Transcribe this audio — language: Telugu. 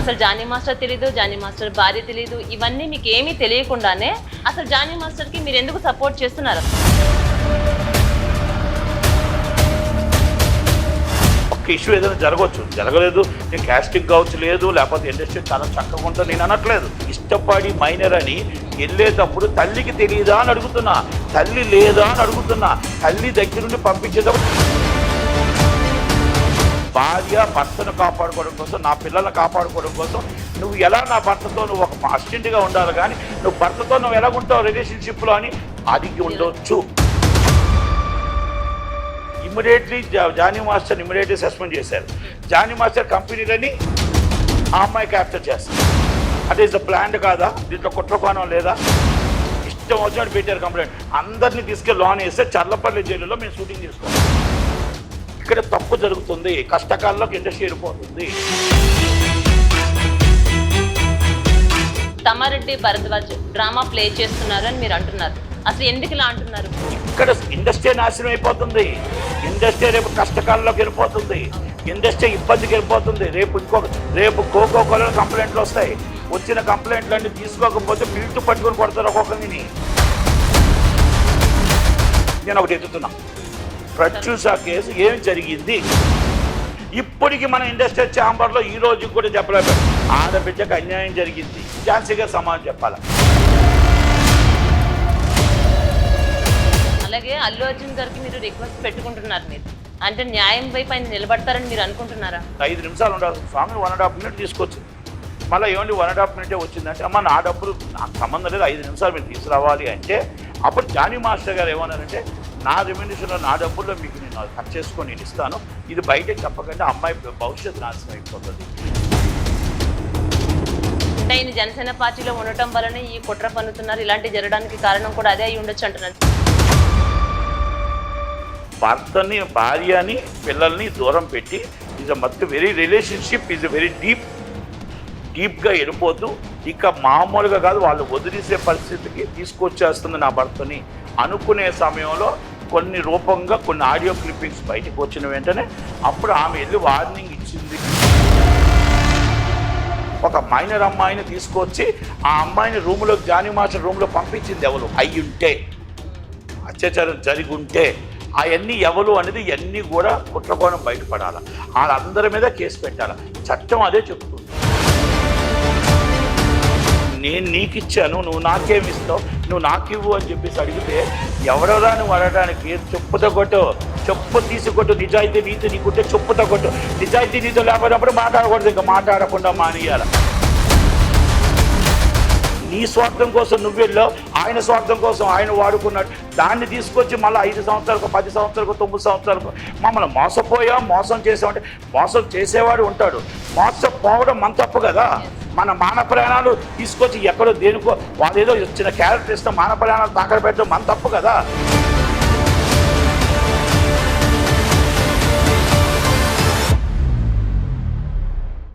అసలు జానీ మాస్టర్ తెలీదు, జానీ మాస్టర్ భార్య తెలీదు, ఇవన్నీ మీకు ఏమీ తెలియకుండానే అసలు జానీ మాస్టర్కి మీరు ఎందుకు సపోర్ట్ చేస్తున్నారు? ఒక ఇష్యూ ఏదైనా జరగవచ్చు, జరగలేదు, నేను క్యాస్టింగ్ కావచ్చు లేదు, లేకపోతే ఇండస్ట్రీ చాలా చక్కగా ఉంటుంది నేను అనట్లేదు. ఇష్టపడి మైనర్ అని వెళ్ళేటప్పుడు తల్లికి తెలియదా అని అడుగుతున్నా, తల్లి లేదా అని అడుగుతున్నా, తల్లి దగ్గర నుండి పంపించేటప్పుడు భార్య భర్తను కాపాడుకోవడం కోసం, నా పిల్లలను కాపాడుకోవడం కోసం నువ్వు ఎలా నా భర్తతో నువ్వు ఒక అసిస్టెంట్గా ఉండాలి, కానీ నువ్వు భర్తతో నువ్వు ఎలా ఉంటావు రిలేషన్షిప్లో అని అడిగి ఉండొచ్చు. Immediately Johnny master immediately suspend చేశారు. జానీ మాస్టర్ కంపెనీలని ఆ అమ్మాయి క్యాప్చర్ చేస్తారు. అంటే ఇస్ ప్లాంట్ కాదా, దీంట్లో కుట్రకోణం లేదా, ఇష్టం వచ్చినట్టు పెట్టారు కంప్లైంట్. అందరినీ తీసుకెళ్ళి లోన్ వేస్తే చర్లపల్లి జైలులో మేము షూటింగ్ చేసుకోవాలి. ఇక్కడ తప్పు జరుగుతుంది, కష్టకాలంలోకి ఇండస్ట్రీ వెళ్ళిపోతుంది. తమ్మారెడ్డి భరద్వాజ్ డ్రామా ప్లే చేస్తున్నారు అని మీరు అంటున్నారు. అసలు ఎందుకు ఇలా అంటున్నారు? ఇక్కడ ఇండస్ట్రీ నాశనం అయిపోతుంది, ఇండస్ట్రీ రేపు కష్టకాలంలోకి వెళ్ళిపోతుంది, ఇండస్ట్రీ ఇబ్బందికి వెళ్ళిపోతుంది. రేపు కోకో కోలా కంప్లైంట్లు వస్తాయి. వచ్చిన కంప్లైంట్లన్నీ తీసుకోకపోతే పిల్టు పట్టుకొని కొడతారు ఒక్కొక్కరిని. నేను ఒకటి ఎత్తుతున్నా, ప్రత్యూష కేసు ఏం జరిగింది ఇప్పటికీ మన ఇండస్ట్రీ ఛాంబర్లో ఈ రోజు కూడా చెప్పలేదు. ఆడబిడ్డకు అన్యాయం జరిగింది, ఝాన్సీగా సమాధానం చెప్పాలి. అలాగే అల్లు అర్జున్ గారికి మీరు రిక్వెస్ట్ పెట్టుకుంటున్నారు, మీరు అంటే న్యాయం వైపు ఆయన నిలబడతారని మీరు అనుకుంటున్నారా? 5 నిమిషాలు ఉండాల్సిన సాంగ్ 1.5 మినిట్ తీసుకొచ్చింది. మళ్ళీ ఏమండి 1.5 మినిటే వచ్చిందంటే అమ్మ నా డబ్బులు నాకు సంబంధం లేదు, 5 నిమిషాలు మీరు తీసుకురావాలి అంటే అప్పుడు జానీ మాస్టర్ గారు ఏమన్నారంటే నా రెమ్యూనరేషన్లో నా డబ్బుల్లో మీకు నేను కట్ చేసుకొని నేను ఇస్తాను, ఇది బయటకు చెప్పకంటే అమ్మాయి భవిష్యత్తు నాశనం అయిపోతుంది. అంటే ఆయన జనసేన పార్టీలో ఉండటం వల్లనే ఈ కుట్ర పన్నుతున్నారు, ఇలాంటి జరగడానికి కారణం కూడా అదే అయి ఉండొచ్చు అంటున్నారు. భర్తని భార్యని పిల్లల్ని దూరం పెట్టి ఈజ్ మత్ వెరీ రిలేషన్షిప్ ఈజ్ వెరీ డీప్గా వెళ్ళిపోతూ ఇక మామూలుగా కాదు వాళ్ళు వదిలేసే పరిస్థితికి తీసుకొచ్చేస్తుంది నా భర్తని అనుకునే సమయంలో కొన్ని రూపంగా కొన్ని ఆడియో క్లిప్పింగ్స్ బయటకు వచ్చిన వెంటనే అప్పుడు ఆమె వెళ్ళి వార్నింగ్ ఇచ్చింది. ఒక మైనర్ అమ్మాయిని తీసుకొచ్చి ఆ అమ్మాయిని రూమ్లో జానీ మాస్టర్ రూమ్లో పంపించింది ఎవరు అయ్యుంటే, అత్యాచారం జరిగి ఉంటే అవన్నీ ఎవరు అనేది ఇవన్నీ కూడా కుట్రకోణం బయటపడాలి, వాళ్ళందరి మీద కేసు పెట్టాలి. చట్టం అదే చెప్తుంది. నేను నీకు ఇచ్చాను, నువ్వు నాకేమిస్తావు, నువ్వు నాకు ఇవ్వు అని చెప్పేసి అడిగితే ఎవరెవరా నువ్వు అడగడానికి చెప్పుతో కొట్టు, చెప్పు తీసుకొట్టు, నిజాయితీ నీతి నీకుంటే చెప్పుతో కొట్టు, నిజాయితీ నీతో లేకపోయినప్పుడు మాట్లాడకూడదు, ఇంకా మాట్లాడకుండా మానేయాల. నీ స్వార్థం కోసం నువ్వు వెళ్ళావు, ఆయన స్వార్థం కోసం ఆయన వాడుకున్నాడు. దాన్ని తీసుకొచ్చి మళ్ళీ 5 సంవత్సరాలకు 10 సంవత్సరాలకు 9 సంవత్సరాలకు మమ్మల్ని మోసపోయాం, మోసం చేసామంటే మోసం చేసేవాడు ఉంటాడు, మోసపోవడం మన తప్పు కదా. మన మాన ప్రాణాలు తీసుకొచ్చి ఎక్కడో దేనికో వాళ్ళు ఏదో చిన్న క్యారెక్టర్ ఇస్తాం, మాన ప్రాణాలు తాకడ పెట్టడం మన తప్పు కదా.